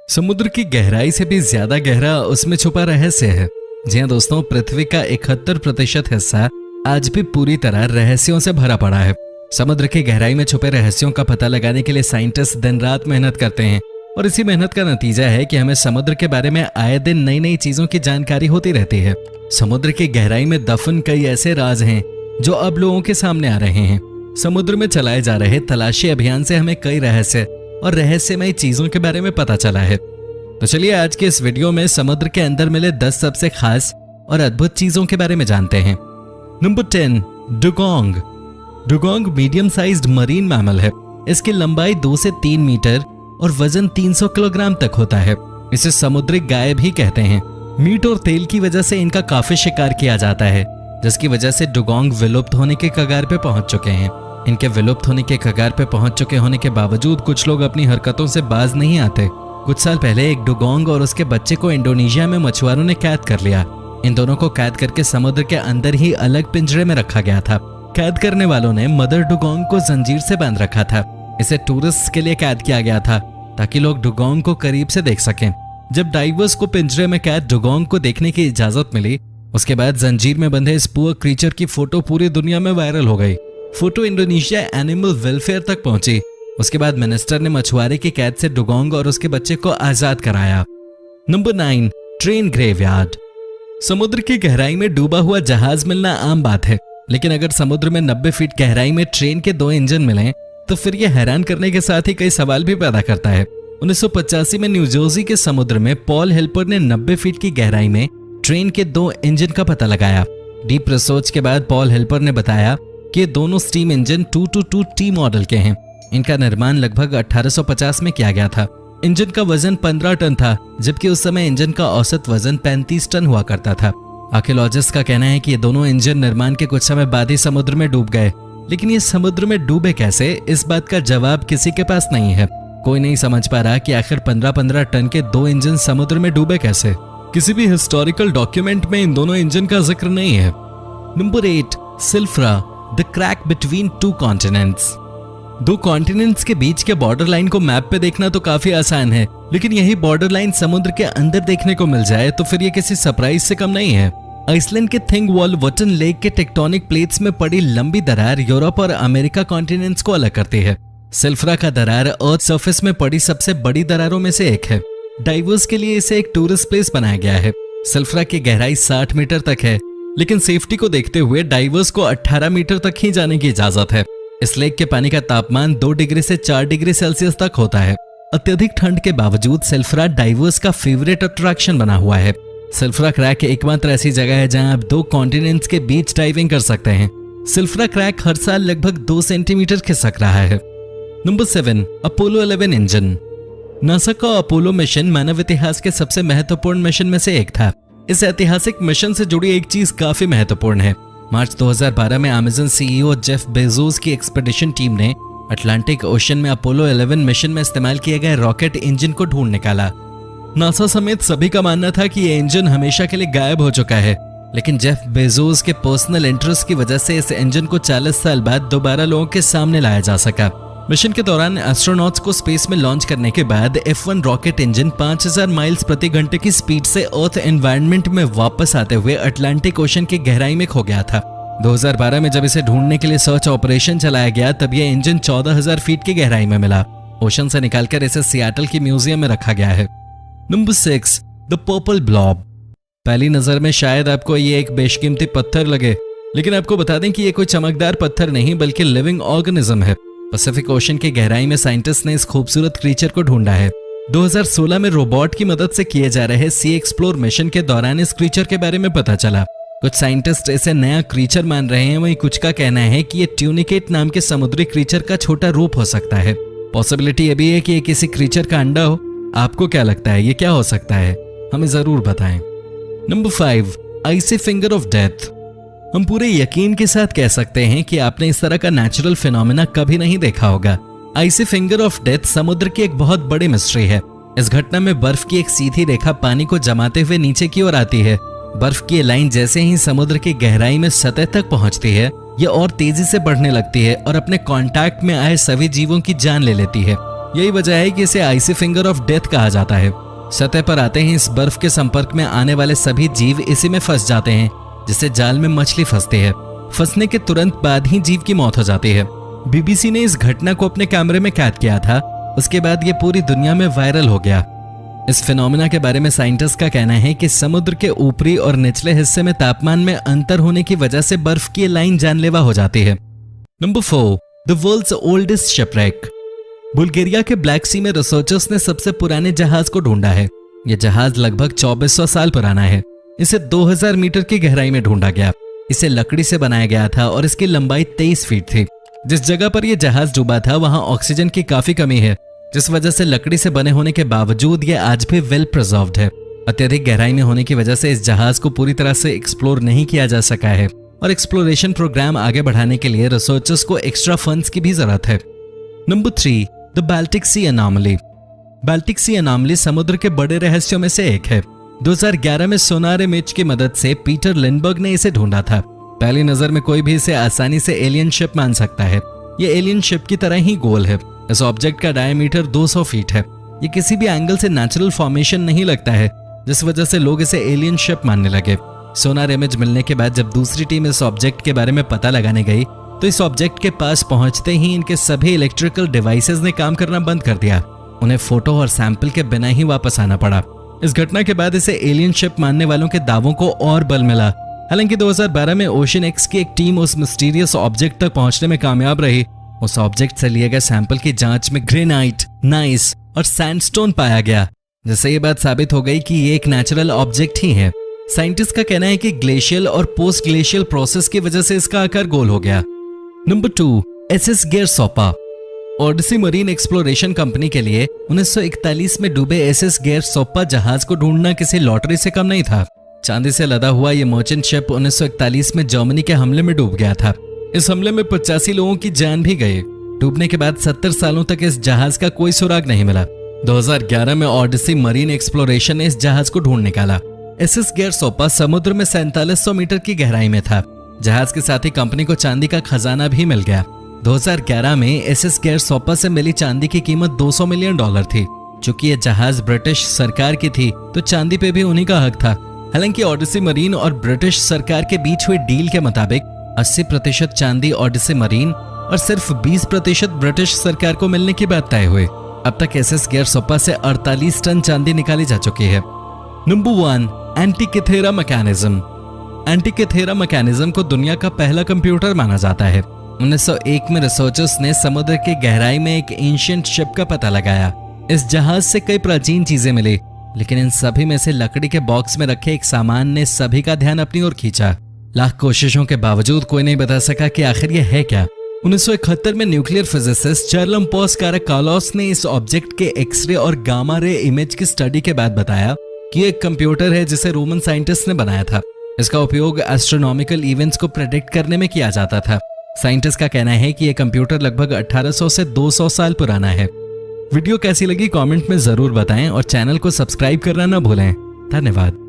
समुद्र की गहराई से भी ज्यादा गहरा उसमें छुपा रहस्य है। जी हाँ दोस्तों, पृथ्वी का 71% हिस्सा आज भी पूरी तरह रहस्यों से भरा पड़ा है। समुद्र की गहराई में छुपे रहस्यों का पता लगाने के लिए साइंटिस्ट दिन रात मेहनत करते हैं और इसी मेहनत का नतीजा है कि हमें समुद्र के बारे में आए दिन नई नई चीजों की जानकारी होती रहती है। समुद्र की गहराई में दफन कई ऐसे राज हैं जो अब लोगों के सामने आ रहे हैं। समुद्र में चलाए जा रहे तलाशी अभियान से हमें कई रहस्य और रहस्यमय चीजों के बारे में पता चला है। तो चलिए आज के इस वीडियो में समुद्र के अंदर मिले 10 सबसे खास और अद्भुत चीजों के बारे में जानते हैं। Number 10, dugong. Dugong medium sized marine mammal है। इसकी लंबाई 2 से 3 मीटर और वजन 300 किलोग्राम तक होता है। इसे समुद्री गाय भी कहते हैं। मीट और तेल की वजह से इनका काफी शिकार किया जाता है, जिसकी वजह से डुगोंग विलुप्त होने के कगार पे पहुंच चुके हैं। इनके विलुप्त होने के कगार पे पहुंच चुके होने के बावजूद कुछ लोग अपनी हरकतों से बाज नहीं आते। कुछ साल पहले एक डुगोंग और उसके बच्चे को इंडोनेशिया में मछुआरों ने कैद कर लिया। इन दोनों को कैद करके समुद्र के अंदर ही अलग पिंजरे में रखा गया था। कैद करने वालों ने मदर डुगोंग को जंजीर से बांध रखा था। इसे टूरिस्ट के लिए कैद किया गया था ताकि लोग डुगोंग को करीब से देख सकें। जब डाइवर्स को पिंजरे में कैद डुगोंग को देखने की इजाजत मिली, उसके बाद जंजीर में बंधे इस पुअर क्रीचर की फोटो पूरी दुनिया में वायरल हो गई। फोटो इंडोनेशिया एनिमल वेलफेयर तक पहुंची। उसके बाद मिनिस्टर ने मछुआरे की कैद से डुगोंग और उसके बच्चे को आजाद कराया। Number 9, train graveyard. समुद्र की गहराई में डूबा हुआ जहाज मिलना आम बात है, लेकिन अगर समुद्र में 90 फीट गहराई में ट्रेन के 2 इंजन मिलें तो फिर यह हैरान करने के साथ ही कई सवाल भी पैदा करता है। 1985 में न्यू जर्सी के समुद्र में पॉल हेल्पर ने 90 फीट की गहराई में ट्रेन के 2 इंजन का पता लगाया। डीप रिसर्च के बाद पॉल हेल्पर ने बताया कि ये दोनों स्टीम इंजन 222T मॉडल के हैं। इनका निर्माण लगभग 1850 में किया गया था। इंजन का वजन 15 टन था, जबकि उस समय इंजन का औसत वजन 35 टन हुआ करता था। आर्कियोलॉजिस्ट का कहना है कि ये दोनों इंजन निर्माण के कुछ समय बाद ही समुद्र में डूब गए, लेकिन ये समुद्र में डूबे कैसे, इस बात का जवाब किसी के पास नहीं है। कोई नहीं समझ पा रहा कि आखिर 15-15 टन के 2 इंजन समुद्र में डूबे कैसे। किसी भी हिस्टोरिकल डॉक्यूमेंट में इन दोनों इंजन का जिक्र नहीं है। Number 8, Silfra, the crack between 2 continents. 2 continents के बीच के बॉर्डर लाइन को मैप पे देखना तो काफी आसान है, लेकिन यही बॉर्डर लाइन समुद्र के अंदर देखने को मिल जाए तो फिर ये किसी सरप्राइज से कम नहीं है। आइसलैंड के थिंगवॉल्वटन लेक के टेक्टोनिक प्लेट्स में पड़ी लंबी दरार यूरोप और अमेरिका कॉन्टिनेंट्स को अलग करती है। सिल्फ्रा का दरार अर्थ सरफेस में पड़ी सबसे बड़ी दरारों में से एक है। डाइवर्स के लिए इसे एक टूरिस्ट प्लेस बनाया गया है। सिल्फ्रा की गहराई 60 मीटर तक है, लेकिन सेफ्टी को देखते हुए डाइवर्स को 18 मीटर तक ही जाने की इजाजत है। इस लेक के पानी का तापमान 2 डिग्री से 4 डिग्री सेल्सियस तक होता है। अत्यधिक ठंड के बावजूद सिल्फ्रा डाइवर्स का फेवरेट अट्रैक्शन बना हुआ है। सिल्फ्रा क्रैक एकमात्र ऐसी जगह है जहां आप 2 कॉन्टिनेंट्स के बीच डाइविंग कर सकते हैं। सिल्फ्रा क्रैक हर साल लगभग 2 सेंटीमीटर खिसक रहा है। Number 7, Apollo 11 engine. नासा का अपोलो मिशन मानव इतिहास के सबसे महत्वपूर्ण मिशन में से एक था। इस ऐतिहासिक मिशन से जुड़ी एक चीज काफी महत्वपूर्ण है। मार्च 2012 में अमेज़न सीईओ जेफ बेजोस की एक्सपेडिशन टीम ने अटलांटिक ओशन में अपोलो 11 मिशन में इस्तेमाल किए गए रॉकेट इंजन को ढूंढ निकाला। नासा समेत सभी का मानना था कि यह इंजन हमेशा के लिए गायब हो चुका है, लेकिन जेफ बेजोस के पर्सनल इंटरेस्ट की वजह से इस इंजन को 40 साल बाद दोबारा लोगों के सामने लाया जा सका। मिशन के दौरान एस्ट्रोनॉट्स को स्पेस में लॉन्च करने के बाद F1 रॉकेट इंजन 5000 माइल्स प्रति घंटे की स्पीड से अर्थ एनवायरनमेंट में वापस आते हुए अटलांटिक ओशन की गहराई में खो गया था। 2012 में जब इसे ढूंढने के लिए सर्च ऑपरेशन चलाया गया तब यह इंजन 14,000 फीट की गहराई में मिला। ओशन से निकालकर इसे सियाटल की म्यूजियम में रखा गया है। Number 6, the purple blob. पहली नजर में शायद आपको ये एक बेशकीमती पत्थर लगे, लेकिन आपको बता दें कि ये कोई चमकदार पत्थर नहीं बल्कि लिविंग ऑर्गेनिज्म है। पैसिफिक ओशन की गहराई में साइंटिस्ट ने इस खूबसूरत क्रीचर को ढूंढा है। 2016 में रोबोट की मदद से किए जा रहे सी एक्सप्लोर मिशन के दौरान इस क्रीचर के बारे में पता चला। कुछ साइंटिस्ट इसे नया क्रीचर मान रहे हैं, वहीं कुछ का कहना है कि ये ट्यूनिकेट नाम के समुद्री क्रीचर का छोटा रूप हो सकता है। पॉसिबिलिटी ये भी है कि ये किसी क्रीचर का अंडा हो। आपको क्या लगता है, ये क्या हो सकता है? हमें जरूर बताएं। Number 5, icy finger of death. हम पूरे यकीन के साथ कह सकते हैं कि आपने इस तरह का नेचुरल फिनोमेना कभी नहीं देखा होगा। आइसी फिंगर ऑफ डेथ समुद्र की एक बहुत बड़ी मिस्ट्री है। इस घटना में बर्फ की एक सीधी रेखा पानी को जमाते हुए नीचे की ओर आती है। बर्फ की लाइन जैसे ही समुद्र की गहराई में सतह तक पहुंचती है, यह और तेजी से बढ़ने लगती है और अपने कांटेक्ट में आए सभी जीवों की जान ले लेती है। यही वजह है कि इसे आइसी फिंगर ऑफ डेथ कहा जाता है। सतह पर आते ही इस बर्फ के संपर्क में आने वाले सभी जीव इसी में फंस जाते हैं, जिससे जाल में मछली फंसती है। फंसने के तुरंत बाद ही जीव की मौत हो जाती है। बीबीसी ने इस घटना को अपने कैमरे में कैद किया था। उसके बाद ये पूरी दुनिया में वायरल हो गया। इस फिनोमेना के बारे में साइंटिस्ट का कहना है कि समुद्र के ऊपरी और निचले हिस्से में तापमान में अंतर होने की वजह से बर्फ की लाइन जानलेवा हो जाती है। Number 4, the world's oldest shipwreck. Bulgaria के ब्लैक सी में रिसर्चर्स ने सबसे पुराने जहाज को ढूंढा है। यह जहाज लगभग 2400 साल पुराना है। इसे 2000 मीटर की गहराई में ढूंढा गया। इसे लकड़ी से बनाया गया था और इसकी लंबाई 23 फीट थी। जिस जगह पर यह जहाज डूबा था वहां ऑक्सीजन की काफी कमी है, जिस वजह से लकड़ी से बने होने के बावजूद यह आज भी वेल प्रिजर्व्ड है। अत्यधिक गहराई में होने की वजह से इस जहाज को पूरी तरह से एक्सप्लोर नहीं किया जा सका है और एक्सप्लोरेशन प्रोग्राम आगे बढ़ाने के लिए रिसर्चर्स को एक्स्ट्रा फंड्स की भी जरूरत है। Number 3, the Baltic Sea anomaly. Baltic Sea anomaly समुद्र के बड़े रहस्यों में से एक है। 2011 में सोनार इमेज की मदद से पीटर लिंडबर्ग ने इसे ढूंढा था। पहली नजर में कोई भी इसे आसानी से एलियन शिप मान सकता है। ये एलियन शिप की तरह ही गोल है। इस ऑब्जेक्ट का डायमीटर 200 फीट है। ये किसी भी एंगल से नेचुरल फॉर्मेशन नहीं लगता है, जिस वजह से लोग इसे एलियन शिप मानने लगे। सोनार इमेज मिलने के बाद जब दूसरी टीम इस ऑब्जेक्ट के बारे में पता लगाने गई तो इस ऑब्जेक्ट के पास पहुंचते ही इनके सभी इलेक्ट्रिकल डिवाइसेस ने काम करना बंद कर दिया। उन्हें फोटो और सैंपल के बिना ही वापस आना पड़ा। इस घटना के बाद इसे एलियन शिप मानने वालों के दावों को और बल मिला। हालांकि 2012 में ओशन एक्स की एक टीम उस मिस्टीरियस ऑब्जेक्ट तक पहुंचने में कामयाब रही। उस ऑब्जेक्ट से लिए गए सैंपल की जांच में ग्रेनाइट, नाइस और सैंडस्टोन पाया गया, जिससे ये बात साबित हो गई कि ये एक नेचुरल ऑब्जेक्ट ही है। साइंटिस्ट का कहना है कि ग्लेशियल और पोस्ट ग्लेशियल प्रोसेस की वजह से इसका आकार गोल हो गया। Number 2, SS Gairsoppa. Odyssey marine exploration company के लिए 1941 में डूबे एसएस गेरसोपा जहाज को ढूंढना किसी लॉटरी से कम नहीं था। चांदी से लदा हुआ ये मर्चेंट शिप 1941 में जर्मनी के हमले में डूब गया था। इस हमले में 85 लोगों की जान भी गई। डूबने के बाद 70 सालों तक इस जहाज का कोई सुराग नहीं मिला। 2011 में ओडिसी मरीन एक्सप्लोरेशन ने इस जहाज को ढूंढ निकाला। एसएस गेरसोपा समुद्र में 4700 मीटर की गहराई में था। जहाज के साथ ही कंपनी को चांदी का खजाना भी मिल गया। 2011 में एसएस गेरसोपा से मिली चांदी की कीमत $200 मिलियन थी। चूंकि यह जहाज ब्रिटिश सरकार की थी तो चांदी पे भी उन्हीं का हक था। हालांकि ओडिसी मरीन और ब्रिटिश सरकार के बीच हुई डील के मुताबिक 80% चांदी ओडिसी मरीन और सिर्फ 20% ब्रिटिश सरकार को मिलने की बात तय हुई। अब तक एसएस गेरसोपा से 48 टन चांदी निकाली जा चुकी है। Number 1, Antikythera mechanism. Antikythera mechanism को दुनिया का पहला कंप्यूटर माना जाता है। 1901 में रिसर्चर्स ने समुद्र की गहराई में एक एंशिएंट शिप का पता लगाया। इस जहाज से कई प्राचीन चीजें मिली, लेकिन इन सभी में से लकड़ी के बॉक्स में रखे एक सामान ने सभी का ध्यान अपनी ओर खींचा। लाख कोशिशों के बावजूद कोई नहीं बता सका कि आखिर यह है क्या। 1971 में न्यूक्लियर फिजिसिस्ट चार्लम्पोस काराकालोस ने इस ऑब्जेक्ट के एक्सरे और गामा रे इमेज की स्टडी के बाद बताया कि एक कंप्यूटर है जिसे रोमन साइंटिस्ट ने बनाया था। इसका उपयोग एस्ट्रोनॉमिकल इवेंट्स को प्रेडिक्ट करने में किया जाता था। साइंटिस्ट का कहना है कि यह कंप्यूटर लगभग 1800 से 200 साल पुराना है। वीडियो कैसी लगी कमेंट में जरूर बताएं और चैनल को सब्सक्राइब करना न भूलें। धन्यवाद।